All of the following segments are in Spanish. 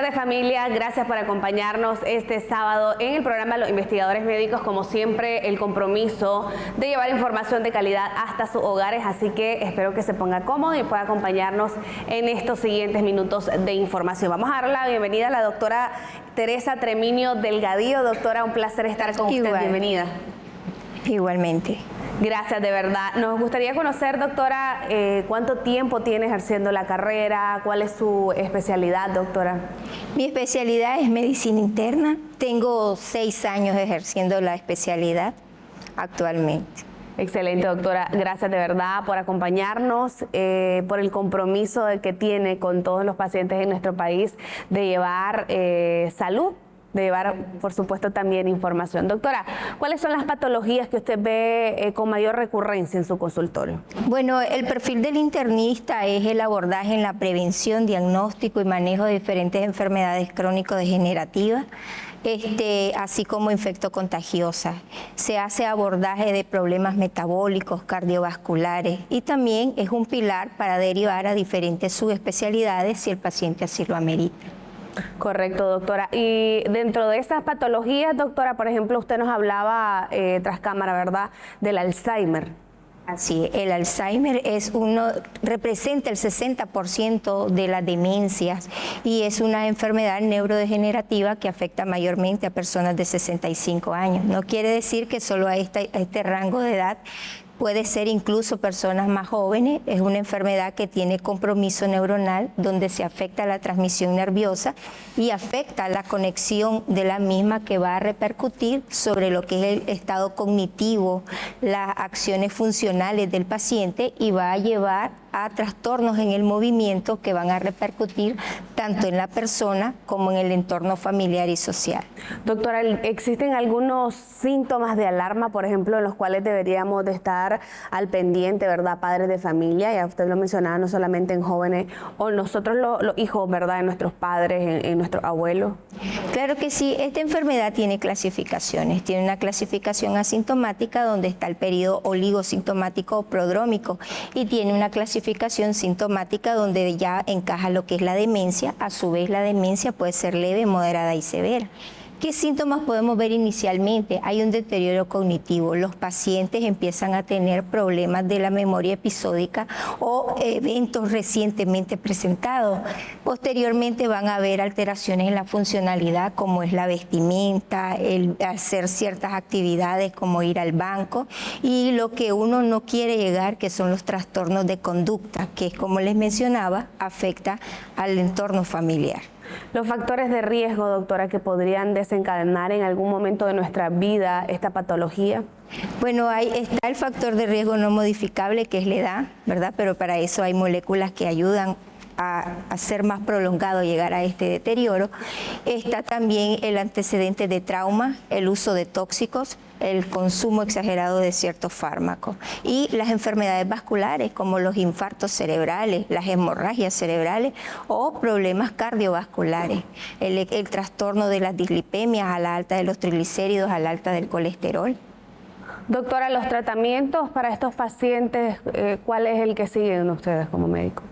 tardes, familia. Gracias por acompañarnos este sábado en el programa Los Investigadores Médicos. Como siempre, el compromiso de llevar información de calidad hasta sus hogares, así que espero que se ponga cómodo y pueda acompañarnos en estos siguientes minutos de información. Vamos a dar la bienvenida a la doctora Teresa Treminio Delgadillo. Doctora, un placer estar con usted. Bienvenida. Igualmente. Gracias, de verdad. Nos gustaría conocer, doctora, cuánto tiempo tiene ejerciendo la carrera, cuál es su especialidad, doctora. Mi especialidad es medicina interna. Tengo 6 años ejerciendo la especialidad actualmente. Excelente, doctora. Gracias de verdad por acompañarnos, por el compromiso que tiene con todos los pacientes en nuestro país de llevar salud, de llevar, por supuesto, también información. Doctora, ¿cuáles son las patologías que usted ve con mayor recurrencia en su consultorio? Bueno, el perfil del internista es el abordaje en la prevención, diagnóstico y manejo de diferentes enfermedades crónico-degenerativas, así como infectocontagiosas. Se hace abordaje de problemas metabólicos, cardiovasculares, y también es un pilar para derivar a diferentes subespecialidades si el paciente así lo amerita. Correcto, doctora. Y dentro de estas patologías, doctora, por ejemplo, usted nos hablaba tras cámara, ¿verdad?, del Alzheimer. Así, el Alzheimer representa el 60% de las demencias y es una enfermedad neurodegenerativa que afecta mayormente a personas de 65 años. No quiere decir que solo a este rango de edad. Puede ser incluso personas más jóvenes. Es una enfermedad que tiene compromiso neuronal donde se afecta la transmisión nerviosa y afecta la conexión de la misma, que va a repercutir sobre lo que es el estado cognitivo, las acciones funcionales del paciente, y va a llevar a trastornos en el movimiento que van a repercutir tanto en la persona como en el entorno familiar y social. Doctora, ¿existen algunos síntomas de alarma, por ejemplo, en los cuales deberíamos de estar al pendiente, verdad, padres de familia? Ya usted lo mencionaba, no solamente en jóvenes, o nosotros los hijos, verdad, de nuestros padres, en nuestros abuelos. Claro que sí. Esta enfermedad tiene clasificaciones. Tiene una clasificación asintomática, donde está el periodo oligosintomático o prodrómico, y tiene una clasificación sintomática donde ya encaja lo que es la demencia. A su vez, la demencia puede ser leve, moderada y severa. ¿Qué síntomas podemos ver inicialmente? Hay un deterioro cognitivo. Los pacientes empiezan a tener problemas de la memoria episódica o eventos recientemente presentados. Posteriormente van a haber alteraciones en la funcionalidad, como es la vestimenta, el hacer ciertas actividades como ir al banco, y lo que uno no quiere llegar, que son los trastornos de conducta, que, como les mencionaba, afecta al entorno familiar. Los factores de riesgo, doctora, que podrían desencadenar en algún momento de nuestra vida esta patología. Bueno, ahí está el factor de riesgo no modificable, que es la edad, ¿verdad? Pero para eso hay moléculas que ayudan a hacer más prolongado llegar a este deterioro. Está también el antecedente de trauma, el uso de tóxicos, el consumo exagerado de ciertos fármacos, y las enfermedades vasculares como los infartos cerebrales, las hemorragias cerebrales o problemas cardiovasculares, el trastorno de las dislipemias, a la alta de los triglicéridos, a la alta del colesterol. Doctora, los tratamientos para estos pacientes, ¿cuál es el que siguen ustedes como médicos?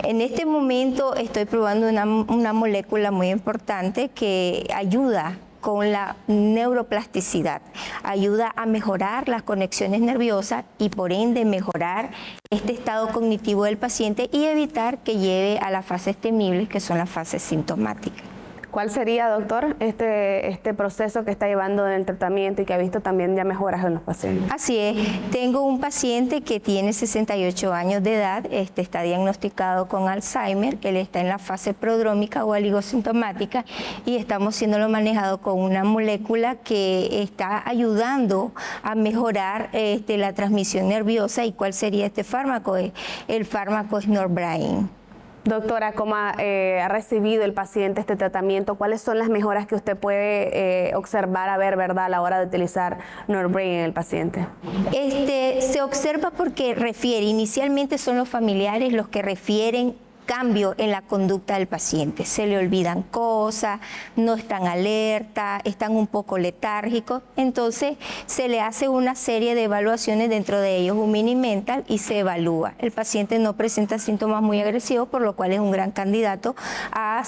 En este momento estoy probando una molécula muy importante que ayuda con la neuroplasticidad, ayuda a mejorar las conexiones nerviosas y por ende mejorar este estado cognitivo del paciente y evitar que lleve a las fases temibles, que son las fases sintomáticas. ¿Cuál sería, doctor, este proceso que está llevando en el tratamiento y que ha visto también ya mejoras en los pacientes? Así es. Tengo un paciente que tiene 68 años de edad, está diagnosticado con Alzheimer. Él está en la fase prodrómica o oligosintomática y estamos siéndolo manejado con una molécula que está ayudando a mejorar la transmisión nerviosa. ¿Y cuál sería este fármaco? El fármaco es Norbrain. Doctora, ¿cómo ha recibido el paciente este tratamiento? ¿Cuáles son las mejoras que usted puede observar, ¿verdad?, a la hora de utilizar Norbrain en el paciente? Se observa porque inicialmente son los familiares los que refieren cambio en la conducta del paciente. Se le olvidan cosas, no están alerta, están un poco letárgicos. Entonces se le hace una serie de evaluaciones, dentro de ellos un mini mental, y se evalúa. El paciente no presenta síntomas muy agresivos, por lo cual es un gran candidato a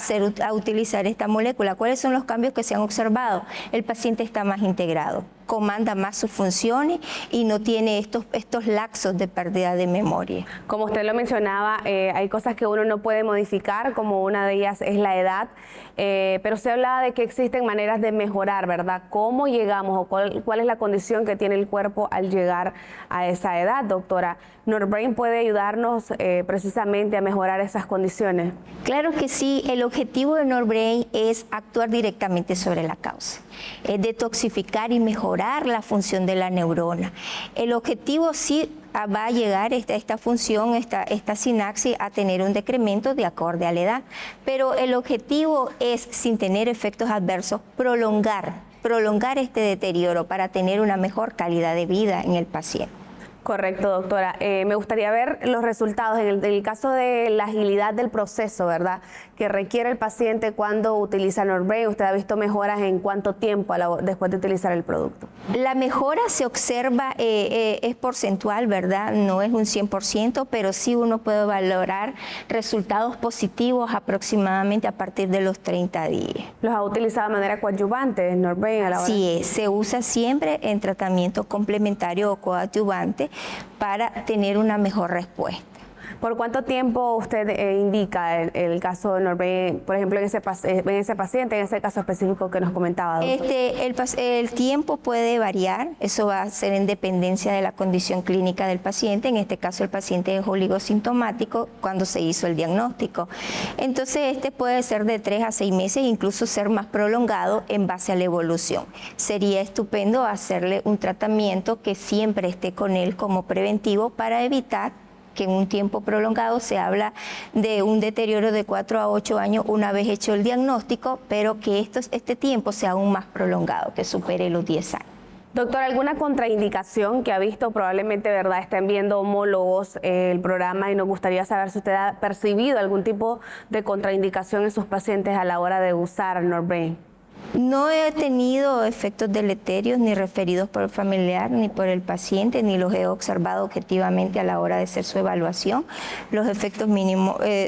utilizar esta molécula. ¿Cuáles son los cambios que se han observado? El paciente está más integrado, comanda más sus funciones y no tiene estos lapsos de pérdida de memoria. Como usted lo mencionaba, hay cosas que uno no puede modificar, como una de ellas es la edad, pero se hablaba de que existen maneras de mejorar, ¿verdad? ¿Cómo llegamos o cuál es la condición que tiene el cuerpo al llegar a esa edad, doctora? ¿Norbrain puede ayudarnos precisamente a mejorar esas condiciones? Claro que sí. El objetivo de Norbrain es actuar directamente sobre la causa, es detoxificar y mejorar la función de la neurona. El objetivo sí va a llegar esta función, esta sinapsis, a tener un decremento de acorde a la edad, pero el objetivo es, sin tener efectos adversos, prolongar este deterioro para tener una mejor calidad de vida en el paciente. Correcto, doctora. Me gustaría ver los resultados en el caso de la agilidad del proceso, ¿verdad?, que requiere el paciente cuando utiliza Norbrain. ¿Usted ha visto mejoras en cuánto tiempo después de utilizar el producto? La mejora se observa, es porcentual, ¿verdad? No es un 100%, pero sí uno puede valorar resultados positivos aproximadamente a partir de los 30 días. ¿Los ha utilizado de manera coadyuvante, Norbrain, a la hora? Sí, se usa siempre en tratamiento complementario o coadyuvante para tener una mejor respuesta. ¿Por cuánto tiempo usted indica el caso de Norbrain, por ejemplo, en ese paciente, en ese caso específico que nos comentaba, doctor? El tiempo puede variar, eso va a ser en dependencia de la condición clínica del paciente. En este caso el paciente es oligosintomático cuando se hizo el diagnóstico. Entonces puede ser de 3 a 6 meses, incluso ser más prolongado en base a la evolución. Sería estupendo hacerle un tratamiento que siempre esté con él como preventivo para evitar que en un tiempo prolongado, se habla de un deterioro de 4 a 8 años una vez hecho el diagnóstico, pero que este tiempo sea aún más prolongado, que supere los 10 años. Doctor, ¿alguna contraindicación que ha visto? Probablemente, ¿verdad?, estén viendo homólogos el programa y nos gustaría saber si usted ha percibido algún tipo de contraindicación en sus pacientes a la hora de usar Norbrain. No he tenido efectos deleterios ni referidos por el familiar ni por el paciente, ni los he observado objetivamente a la hora de hacer su evaluación. Los efectos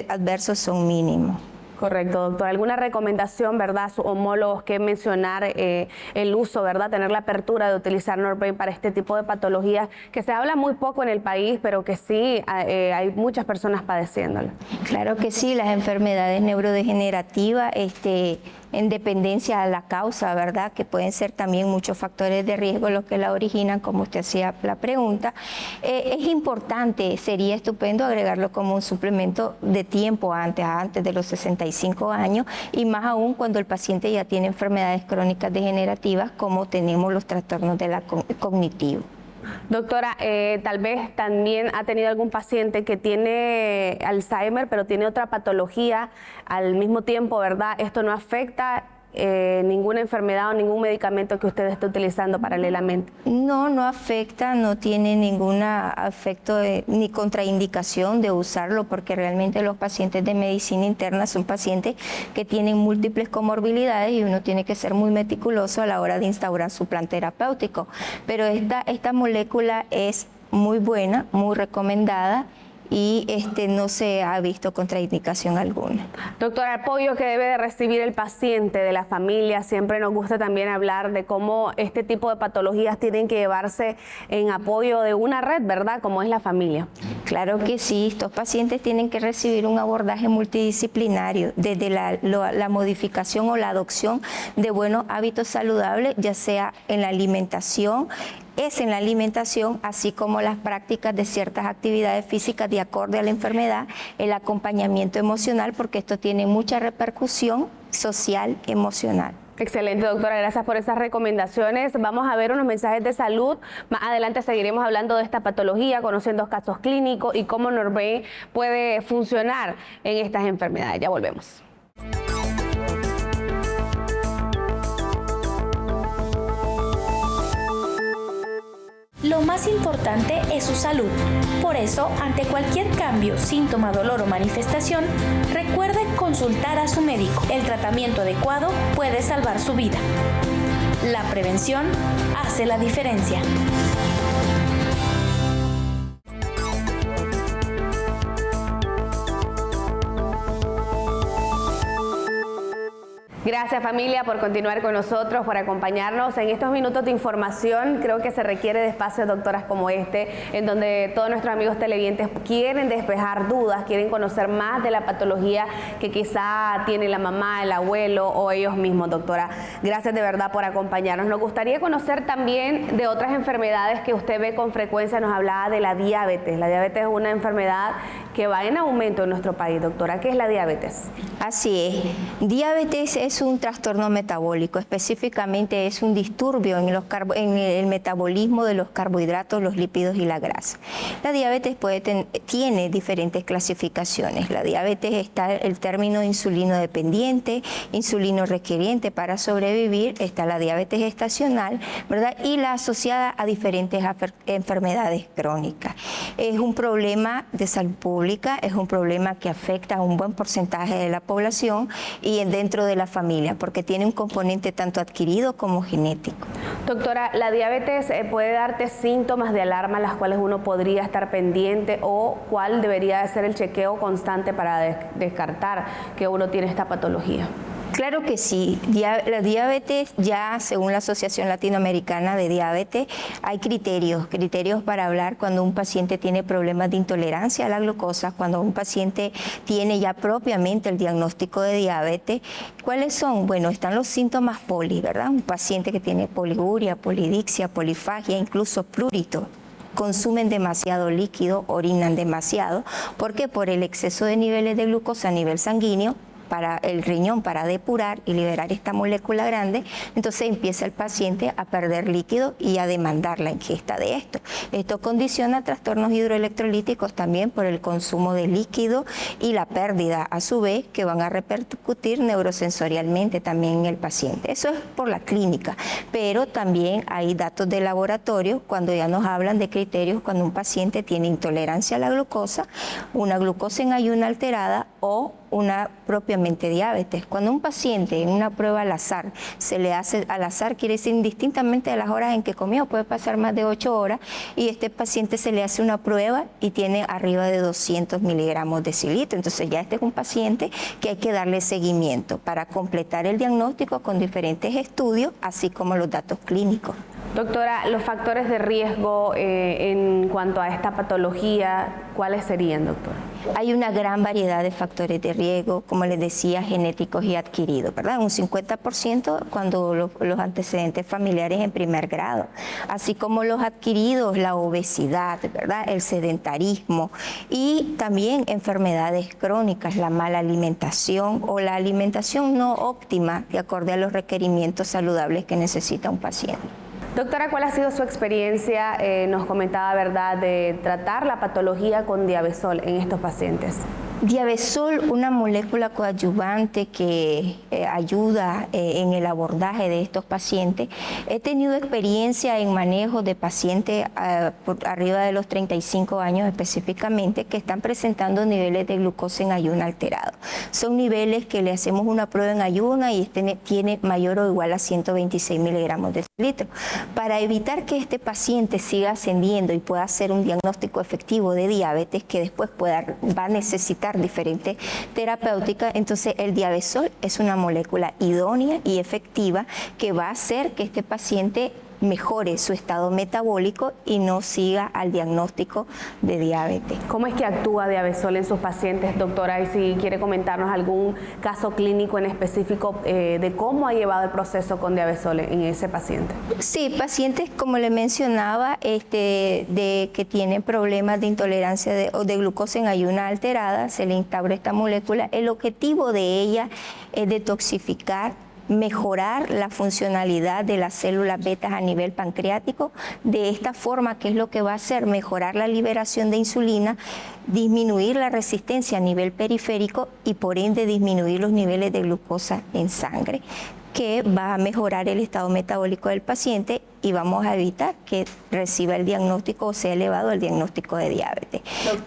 adversos son mínimos. Correcto, doctor. ¿Alguna recomendación, verdad, a sus homólogos que mencionar el uso, verdad, tener la apertura de utilizar Norbrain para este tipo de patologías que se habla muy poco en el país, pero que sí hay muchas personas padeciéndolo? Claro que sí, las enfermedades neurodegenerativas, en dependencia a la causa, ¿verdad?, que pueden ser también muchos factores de riesgo los que la originan, como usted hacía la pregunta. Es importante, sería estupendo agregarlo como un suplemento de tiempo antes de los 65 años, y más aún cuando el paciente ya tiene enfermedades crónicas degenerativas, como tenemos los trastornos de la cognitivos. Doctora, tal vez también ha tenido algún paciente que tiene Alzheimer, pero tiene otra patología al mismo tiempo, ¿verdad? ¿Esto no afecta ninguna enfermedad o ningún medicamento que usted esté utilizando paralelamente? No afecta, no tiene ningún efecto ni contraindicación de usarlo, porque realmente los pacientes de medicina interna son pacientes que tienen múltiples comorbilidades y uno tiene que ser muy meticuloso a la hora de instaurar su plan terapéutico. Pero esta molécula es muy buena, muy recomendada, y no se ha visto contraindicación alguna. Doctora, el apoyo que debe de recibir el paciente de la familia, siempre nos gusta también hablar de cómo este tipo de patologías tienen que llevarse en apoyo de una red, ¿verdad?, como es la familia. Claro que sí, estos pacientes tienen que recibir un abordaje multidisciplinario, desde la modificación o la adopción de buenos hábitos saludables, ya sea en la alimentación, así como las prácticas de ciertas actividades físicas de acorde a la enfermedad, el acompañamiento emocional, porque esto tiene mucha repercusión social, emocional. Excelente, doctora, gracias por esas recomendaciones. Vamos a ver unos mensajes de salud. Más adelante seguiremos hablando de esta patología, conociendo casos clínicos y cómo Norbrain puede funcionar en estas enfermedades. Ya volvemos. Lo más importante es su salud. Por eso, ante cualquier cambio, síntoma, dolor o manifestación, recuerde consultar a su médico. El tratamiento adecuado puede salvar su vida. La prevención hace la diferencia. Gracias, familia, por continuar con nosotros, por acompañarnos en estos minutos de información. Creo que se requiere de espacios, doctoras, como este, en donde todos nuestros amigos televidentes quieren despejar dudas, quieren conocer más de la patología que quizá tiene la mamá, el abuelo o ellos mismos, doctora. Gracias de verdad por acompañarnos. Nos gustaría conocer también de otras enfermedades que usted ve con frecuencia. Nos hablaba de la diabetes. La diabetes es una enfermedad que va en aumento en nuestro país, doctora. ¿Qué es la diabetes? Así es. Diabetes es un trastorno metabólico, específicamente es un disturbio en el metabolismo de los carbohidratos, los lípidos y la grasa. La diabetes tiene diferentes clasificaciones. La diabetes está el término insulino dependiente, insulino requeriente para sobrevivir, está la diabetes gestacional, ¿verdad? Y la asociada a diferentes enfermedades crónicas. Es un problema de salud pública, es un problema que afecta a un buen porcentaje de la población y dentro de la familia, porque tiene un componente tanto adquirido como genético. Doctora, ¿la diabetes puede darte síntomas de alarma a las cuales uno podría estar pendiente o cuál debería ser el chequeo constante para descartar que uno tiene esta patología? Claro que sí. La diabetes, ya según la Asociación Latinoamericana de Diabetes, hay criterios para hablar cuando un paciente tiene problemas de intolerancia a la glucosa, cuando un paciente tiene ya propiamente el diagnóstico de diabetes. ¿Cuáles son? Bueno, están los síntomas poli, ¿verdad? Un paciente que tiene poliuria, polidixia, polifagia, incluso prurito. Consumen demasiado líquido, orinan demasiado. ¿Por qué? Por el exceso de niveles de glucosa a nivel sanguíneo, para el riñón para depurar y liberar esta molécula grande, entonces empieza el paciente a perder líquido y a demandar la ingesta de esto. Esto condiciona trastornos hidroelectrolíticos también por el consumo de líquido y la pérdida a su vez que van a repercutir neurosensorialmente también en el paciente. Eso es por la clínica, pero también hay datos de laboratorio cuando ya nos hablan de criterios cuando un paciente tiene intolerancia a la glucosa, una glucosa en ayuno alterada o una propiamente diabetes. Cuando un paciente en una prueba al azar, se le hace al azar, quiere decir indistintamente de las horas en que comió, puede pasar más de 8 horas, y este paciente se le hace una prueba y tiene arriba de 200 miligramos de xilitro. Entonces ya este es un paciente que hay que darle seguimiento para completar el diagnóstico con diferentes estudios, así como los datos clínicos. Doctora, los factores de riesgo en cuanto a esta patología, ¿cuáles serían, doctora? Hay una gran variedad de factores de riesgo, como les decía, genéticos y adquiridos, ¿verdad? Un 50% cuando los antecedentes familiares en primer grado, así como los adquiridos, la obesidad, ¿verdad? El sedentarismo y también enfermedades crónicas, la mala alimentación o la alimentación no óptima de acuerdo a los requerimientos saludables que necesita un paciente. Doctora, ¿cuál ha sido su experiencia? Nos comentaba, ¿verdad?, de tratar la patología con Diabesol en estos pacientes. Diabesol, una molécula coadyuvante que ayuda en el abordaje de estos pacientes. He tenido experiencia en manejo de pacientes por arriba de los 35 años específicamente que están presentando niveles de glucosa en ayuno alterado. Son niveles que le hacemos una prueba en ayuno y tiene mayor o igual a 126 miligramos de litro. Para evitar que este paciente siga ascendiendo y pueda hacer un diagnóstico efectivo de diabetes que después va a necesitar diferentes terapéuticas, entonces el Diabesol es una molécula idónea y efectiva que va a hacer que este paciente mejore su estado metabólico y no siga al diagnóstico de diabetes. ¿Cómo es que actúa Diabesol en sus pacientes, doctora? Y si quiere comentarnos algún caso clínico en específico de cómo ha llevado el proceso con Diabesol en ese paciente. Sí, pacientes, como le mencionaba, de que tienen problemas de intolerancia o de glucosa en ayuno alterada, se le instaura esta molécula. El objetivo de ella es detoxificar, mejorar la funcionalidad de las células betas a nivel pancreático. De esta forma, ¿qué es lo que va a hacer? Mejorar la liberación de insulina, disminuir la resistencia a nivel periférico y por ende disminuir los niveles de glucosa en sangre. que va a mejorar el estado metabólico del paciente y vamos a evitar que reciba el diagnóstico o sea elevado el diagnóstico de diabetes.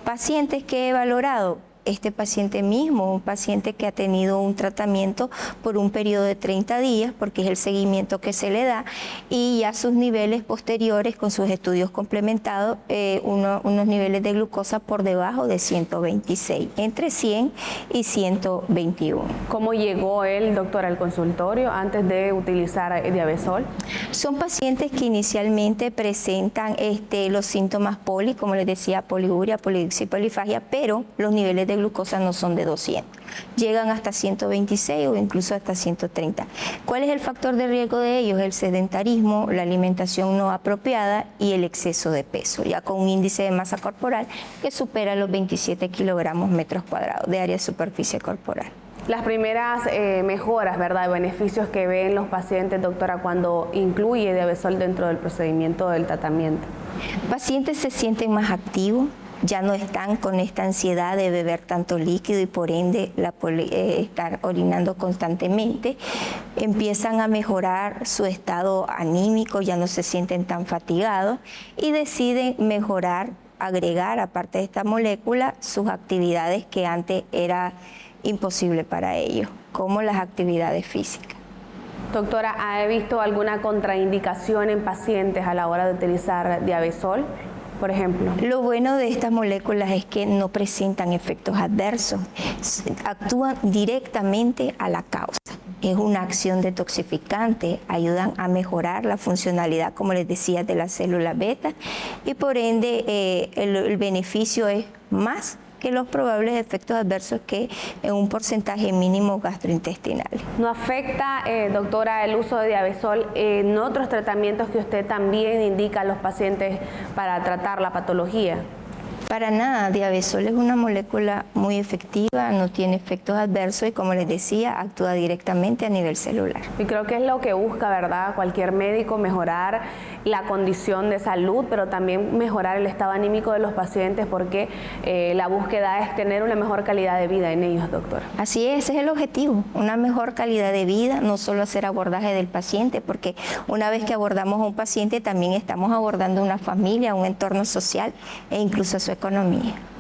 Pacientes que he valorado, este paciente mismo, un paciente que ha tenido un tratamiento por un periodo de 30 días, porque es el seguimiento que se le da, y ya sus niveles posteriores con sus estudios complementados, unos niveles de glucosa por debajo de 126, entre 100 y 121. ¿Cómo llegó él, doctor, al consultorio antes de utilizar Diabesol? Son pacientes que inicialmente presentan los síntomas poli, como les decía, poliuria, polidipsia y polifagia, pero los niveles de glucosa no son de 200, llegan hasta 126 o incluso hasta 130. ¿Cuál es el factor de riesgo de ellos? El sedentarismo, la alimentación no apropiada y el exceso de peso, ya con un índice de masa corporal que supera los 27 kilogramos metros cuadrados de área de superficie corporal. Las primeras mejoras, ¿verdad?, beneficios que ven los pacientes, doctora, cuando incluye Diabesol dentro del procedimiento del tratamiento. Pacientes se sienten más activos, ya no están con esta ansiedad de beber tanto líquido y por ende estar orinando constantemente. Empiezan a mejorar su estado anímico, ya no se sienten tan fatigados y deciden mejorar, agregar, aparte de esta molécula, sus actividades que antes era imposible para ellos, como las actividades físicas. Doctora, ¿ha visto alguna contraindicación en pacientes a la hora de utilizar Diabesol, por ejemplo? Lo bueno de estas moléculas es que no presentan efectos adversos, actúan directamente a la causa. Es una acción detoxificante, ayudan a mejorar la funcionalidad, como les decía, de las células beta y por ende el beneficio es más que los probables efectos adversos que en un porcentaje mínimo gastrointestinal. ¿No afecta, doctora, el uso de Diabesol en otros tratamientos que usted también indica a los pacientes para tratar la patología? Para nada, Diabesol es una molécula muy efectiva, no tiene efectos adversos y como les decía, actúa directamente a nivel celular. Y creo que es lo que busca, ¿verdad?, cualquier médico, mejorar la condición de salud, pero también mejorar el estado anímico de los pacientes porque la búsqueda es tener una mejor calidad de vida en ellos, doctora. Así es, ese es el objetivo, una mejor calidad de vida, no solo hacer abordaje del paciente, porque una vez que abordamos a un paciente también estamos abordando una familia, un entorno social e incluso su economía.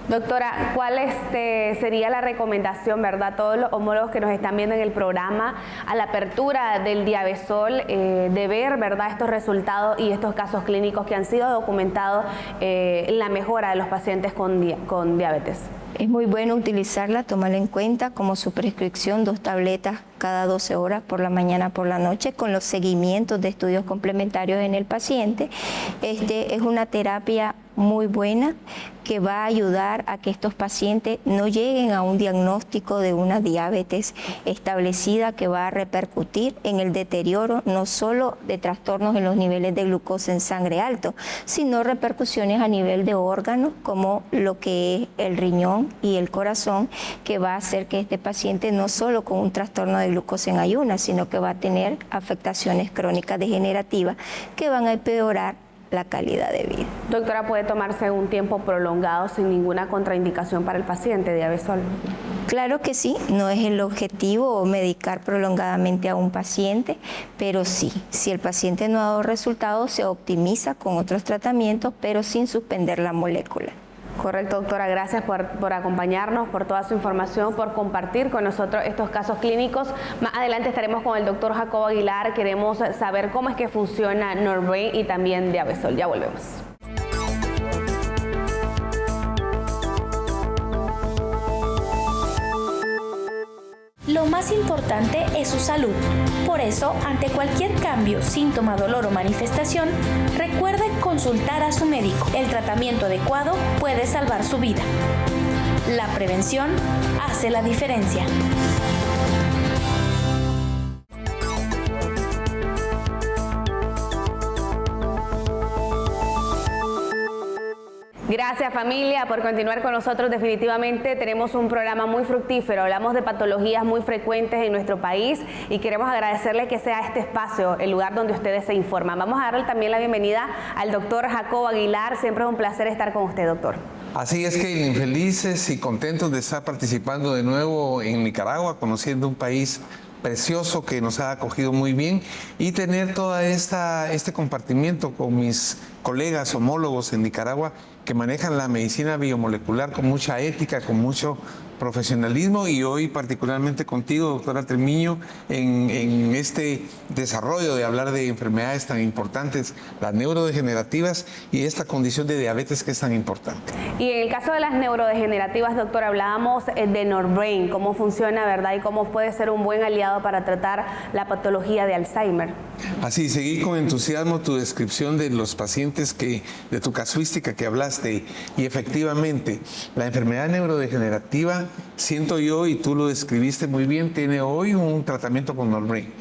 Doctora, ¿cuál sería la recomendación, verdad, todos los homólogos que nos están viendo en el programa a la apertura del Diabesol, de ver, verdad, estos resultados y estos casos clínicos que han sido documentados en la mejora de los pacientes con diabetes? Es muy bueno utilizarla, tomarla en cuenta como su prescripción, 2 tabletas cada 12 horas por la mañana, por la noche, con los seguimientos de estudios complementarios en el paciente. Es una terapia muy buena que va a ayudar a que estos pacientes no lleguen a un diagnóstico de una diabetes establecida que va a repercutir en el deterioro no solo de trastornos en los niveles de glucosa en sangre alto, sino repercusiones a nivel de órganos como lo que es el riñón y el corazón, que va a hacer que este paciente no solo con un trastorno de glucosa en ayunas, sino que va a tener afectaciones crónicas degenerativas que van a empeorar la calidad de vida. Doctora, ¿puede tomarse un tiempo prolongado sin ninguna contraindicación para el paciente Diabesol? Claro que sí, no es el objetivo medicar prolongadamente a un paciente, pero sí, si el paciente no ha dado resultados, se optimiza con otros tratamientos, pero sin suspender la molécula. Correcto, doctora. Gracias por acompañarnos, por toda su información, por compartir con nosotros estos casos clínicos. Más adelante estaremos con el doctor Jacobo Aguilar. Queremos saber cómo es que funciona Norbrain y también Diabesol. Ya volvemos. Lo más importante es su salud. Por eso, ante cualquier cambio, síntoma, dolor o manifestación, recuerde consultar a su médico. El tratamiento adecuado puede salvar su vida. La prevención hace la diferencia. Gracias, familia, por continuar con nosotros. Definitivamente tenemos un programa muy fructífero. Hablamos de patologías muy frecuentes en nuestro país y queremos agradecerle que sea este espacio el lugar donde ustedes se informan. Vamos a darle también la bienvenida al doctor Jacobo Aguilar. Siempre es un placer estar con usted, doctor. Así es, Kaylin, felices y contentos de estar participando de nuevo en Nicaragua, conociendo un país precioso que nos ha acogido muy bien y tener toda este compartimiento con mis colegas homólogos en Nicaragua que manejan la medicina biomolecular con mucha ética, con mucho profesionalismo, y hoy particularmente contigo, doctora Treviño, en este desarrollo de hablar de enfermedades tan importantes, las neurodegenerativas y esta condición de diabetes que es tan importante. Y en el caso de las neurodegenerativas, doctor, hablábamos de Norbrain, cómo funciona, ¿verdad? Y cómo puede ser un buen aliado para tratar la patología de Alzheimer. Así, seguí con entusiasmo tu descripción de los pacientes de tu casuística que hablaste, y efectivamente, la enfermedad neurodegenerativa, siento yo, y tú lo describiste muy bien, tiene hoy un tratamiento con Norbrain.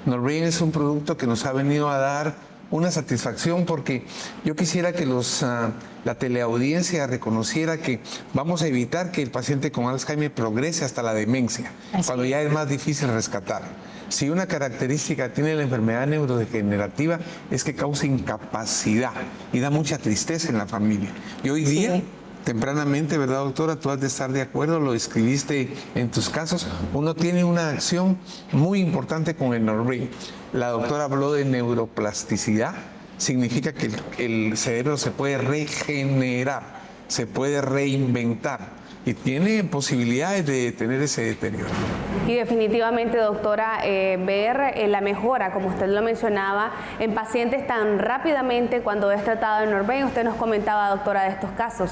Norbrain es un producto que nos ha venido a dar una satisfacción, porque yo quisiera que la teleaudiencia reconociera que vamos a evitar que el paciente con Alzheimer progrese hasta la demencia, cuando ya es más difícil rescatar. Si una característica tiene la enfermedad neurodegenerativa es que causa incapacidad y da mucha tristeza en la familia. Y hoy día, tempranamente, ¿verdad, doctora? Tú has de estar de acuerdo, lo escribiste en tus casos. Uno tiene una acción muy importante con el Norbrain. La doctora habló de neuroplasticidad. Significa que el cerebro se puede regenerar, se puede reinventar y tiene posibilidades de tener ese deterioro. Y definitivamente, doctora, ver la mejora, como usted lo mencionaba, en pacientes tan rápidamente cuando es tratado en Norbrain. Usted nos comentaba, doctora, de estos casos.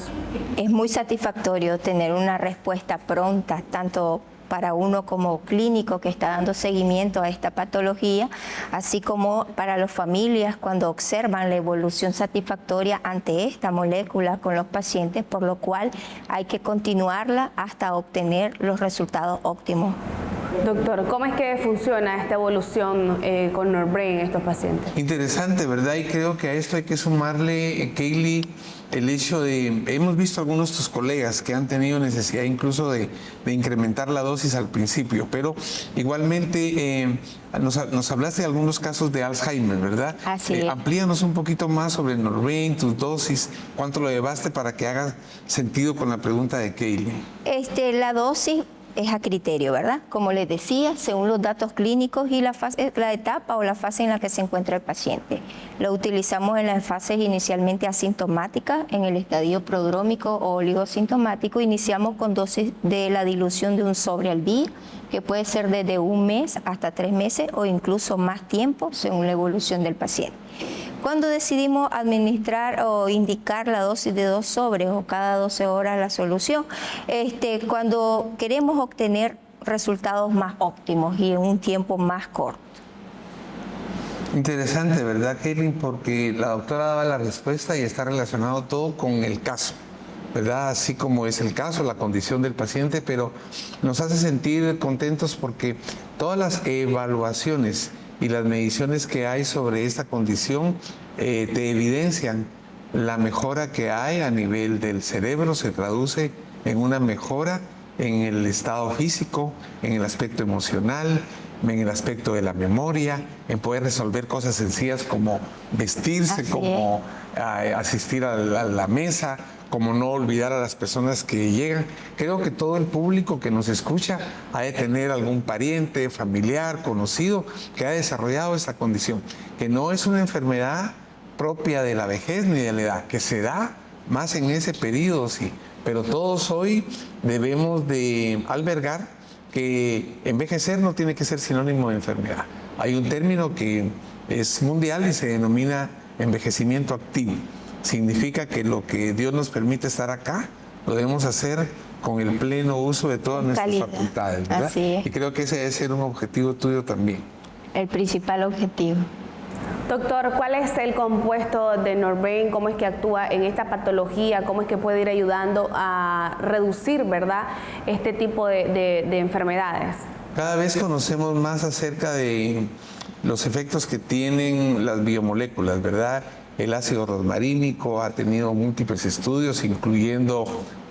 Es muy satisfactorio tener una respuesta pronta, tanto para uno como clínico que está dando seguimiento a esta patología, así como para las familias cuando observan la evolución satisfactoria ante esta molécula con los pacientes, por lo cual hay que continuarla hasta obtener los resultados óptimos. Doctor, ¿cómo es que funciona esta evolución con Norbrain en estos pacientes? Interesante, ¿verdad? Y creo que a esto hay que sumarle, Kaylee, el hecho de, hemos visto algunos de tus colegas que han tenido necesidad incluso de incrementar la dosis al principio, pero igualmente nos hablaste de algunos casos de Alzheimer, ¿verdad? Así es. Amplíanos un poquito más sobre el Norbrain, tus dosis, cuánto lo llevaste para que haga sentido con la pregunta de Kaylee. La dosis es a criterio, ¿verdad? Como les decía, según los datos clínicos y la etapa o la fase en la que se encuentra el paciente. Lo utilizamos en las fases inicialmente asintomáticas, en el estadio prodrómico o oligosintomático. Iniciamos con dosis de la dilución de un sobre al día, que puede ser desde 1 mes hasta 3 meses o incluso más tiempo, según la evolución del paciente. Cuando decidimos administrar o indicar la dosis de 2 sobres o cada 12 horas la solución, cuando queremos obtener resultados más óptimos y en un tiempo más corto. Interesante, ¿verdad, Kaylin? Porque la doctora daba la respuesta y está relacionado todo con el caso, ¿verdad? Así como es el caso, la condición del paciente, pero nos hace sentir contentos porque todas las evaluaciones y las mediciones que hay sobre esta condición te evidencian la mejora que hay a nivel del cerebro, se traduce en una mejora en el estado físico, en el aspecto emocional, en el aspecto de la memoria, en poder resolver cosas sencillas como vestirse, como asistir a la mesa, como no olvidar a las personas que llegan. Creo que todo el público que nos escucha ha de tener algún pariente, familiar, conocido que ha desarrollado esta condición, que no es una enfermedad propia de la vejez ni de la edad, que se da más en ese periodo, sí, pero todos hoy debemos de albergar que envejecer no tiene que ser sinónimo de enfermedad. Hay un término que es mundial y se denomina envejecimiento activo. Significa que lo que Dios nos permite estar acá, lo debemos hacer con el pleno uso de todas nuestras facultades, ¿verdad? Así es. Y creo que ese debe ser un objetivo tuyo también. El principal objetivo. Doctor, ¿cuál es el compuesto de Norbrain? ¿Cómo es que actúa en esta patología? ¿Cómo es que puede ir ayudando a reducir, ¿verdad?, este tipo de enfermedades? Cada vez conocemos más acerca de los efectos que tienen las biomoléculas, ¿verdad? El ácido rosmarínico ha tenido múltiples estudios, incluyendo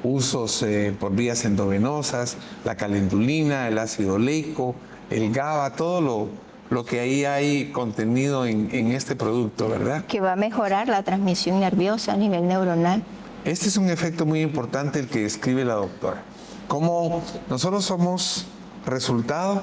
usos por vías endovenosas, la calendulina, el ácido oleico, el GABA, todo lo que ahí hay contenido en este producto, ¿verdad? Que va a mejorar la transmisión nerviosa a nivel neuronal. Este es un efecto muy importante el que describe la doctora. Como nosotros somos resultado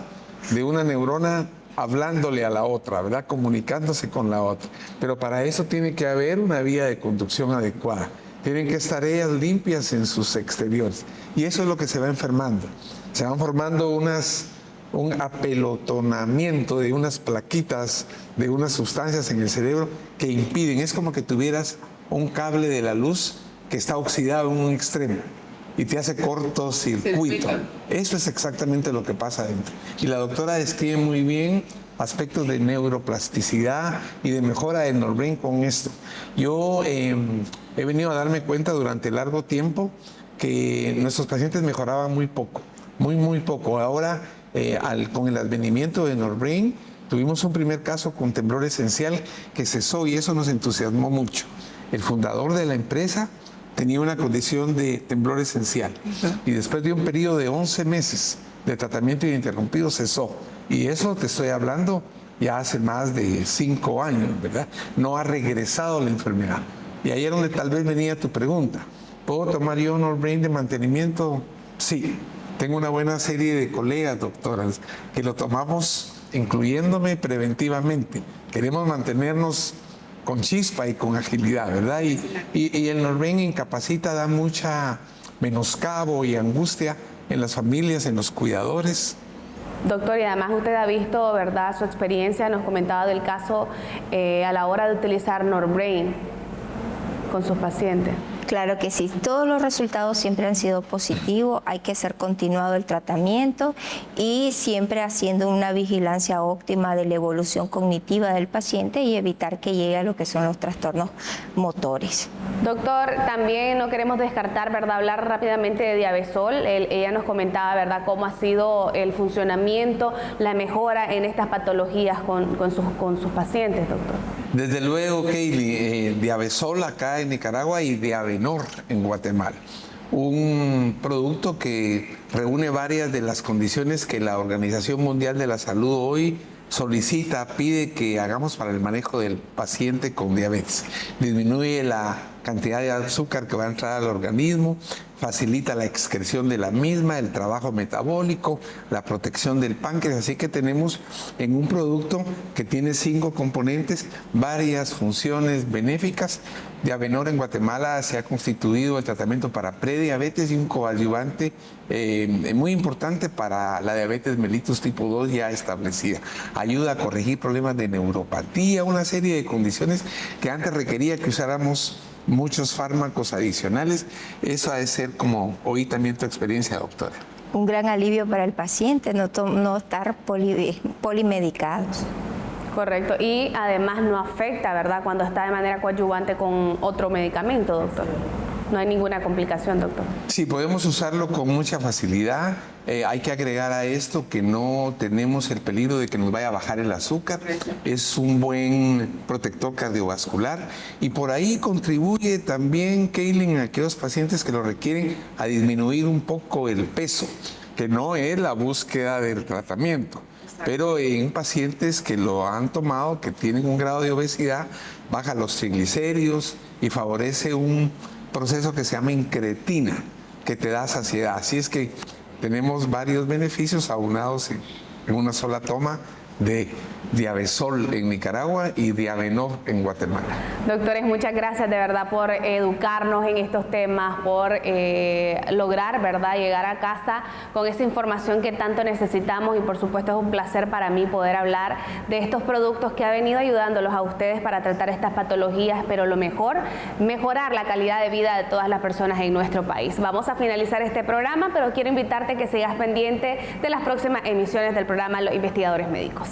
de una neurona hablándole a la otra, ¿verdad? Comunicándose con la otra. Pero para eso tiene que haber una vía de conducción adecuada. Tienen que estar ellas limpias en sus exteriores. Y eso es lo que se va enfermando. Se van formando un apelotonamiento de unas plaquitas, de unas sustancias en el cerebro que impiden. Es como que tuvieras un cable de la luz que está oxidado en un extremo y te hace cortocircuito. Eso es exactamente lo que pasa adentro. Y la doctora describe muy bien aspectos de neuroplasticidad y de mejora del Norbrain con esto. Yo he venido a darme cuenta durante largo tiempo que nuestros pacientes mejoraban muy poco, muy poco. Ahora, con el advenimiento de Norbrain, tuvimos un primer caso con temblor esencial que cesó y eso nos entusiasmó mucho. El fundador de la empresa tenía una condición de temblor esencial y después de un periodo de 11 meses de tratamiento ininterrumpido cesó. Y eso te estoy hablando ya hace más de 5 años, ¿verdad? No ha regresado la enfermedad. Y ahí es donde tal vez venía tu pregunta. ¿Puedo tomar yo Norbrain de mantenimiento? Sí. Tengo una buena serie de colegas, doctoras, que lo tomamos incluyéndome preventivamente. Queremos mantenernos con chispa y con agilidad, ¿verdad? Y el Norbrain incapacita, da mucha menoscabo y angustia en las familias, en los cuidadores. Doctor, y además usted ha visto, ¿verdad?, su experiencia, nos comentaba del caso a la hora de utilizar Norbrain con sus pacientes. Claro que sí, todos los resultados siempre han sido positivos, hay que hacer continuado el tratamiento y siempre haciendo una vigilancia óptima de la evolución cognitiva del paciente y evitar que llegue a lo que son los trastornos motores. Doctor, también no queremos descartar, ¿verdad?, hablar rápidamente de Diabesol. Ella nos comentaba, ¿verdad?, cómo ha sido el funcionamiento, la mejora en estas patologías con sus pacientes, doctor. Desde luego, Kaylee, Diabesol acá en Nicaragua y Diabenor en Guatemala. Un producto que reúne varias de las condiciones que la Organización Mundial de la Salud hoy solicita, pide que hagamos para el manejo del paciente con diabetes. Disminuye la cantidad de azúcar que va a entrar al organismo, facilita la excreción de la misma, el trabajo metabólico, la protección del páncreas. Así que tenemos en un producto que tiene 5 componentes, varias funciones benéficas. Diabenor en Guatemala se ha constituido el tratamiento para prediabetes y un coadyuvante muy importante para la diabetes mellitus tipo 2 ya establecida. Ayuda a corregir problemas de neuropatía, una serie de condiciones que antes requería que usáramos muchos fármacos adicionales. Eso ha de ser como hoy también tu experiencia, doctora. Un gran alivio para el paciente, no estar polimedicados. Correcto, y además no afecta, ¿verdad?, cuando está de manera coadyuvante con otro medicamento, doctor. No hay ninguna complicación, doctor. Sí, podemos usarlo con mucha facilidad. Hay que agregar a esto que no tenemos el peligro de que nos vaya a bajar el azúcar. Es un buen protector cardiovascular y por ahí contribuye también, Kaylin, a aquellos pacientes que lo requieren a disminuir un poco el peso, que no es la búsqueda del tratamiento. Pero en pacientes que lo han tomado, que tienen un grado de obesidad, baja los triglicéridos y favorece un proceso que se llama incretina, que te da saciedad. Así es que tenemos varios beneficios aunados en una sola toma de Diabesol en Nicaragua y Diabenor en Guatemala. Doctores, muchas gracias de verdad por educarnos en estos temas, por lograr, ¿verdad?, llegar a casa con esa información que tanto necesitamos y por supuesto es un placer para mí poder hablar de estos productos que ha venido ayudándolos a ustedes para tratar estas patologías, pero lo mejor, mejorar la calidad de vida de todas las personas en nuestro país. Vamos a finalizar este programa, pero quiero invitarte a que sigas pendiente de las próximas emisiones del programa Los Investigadores Médicos.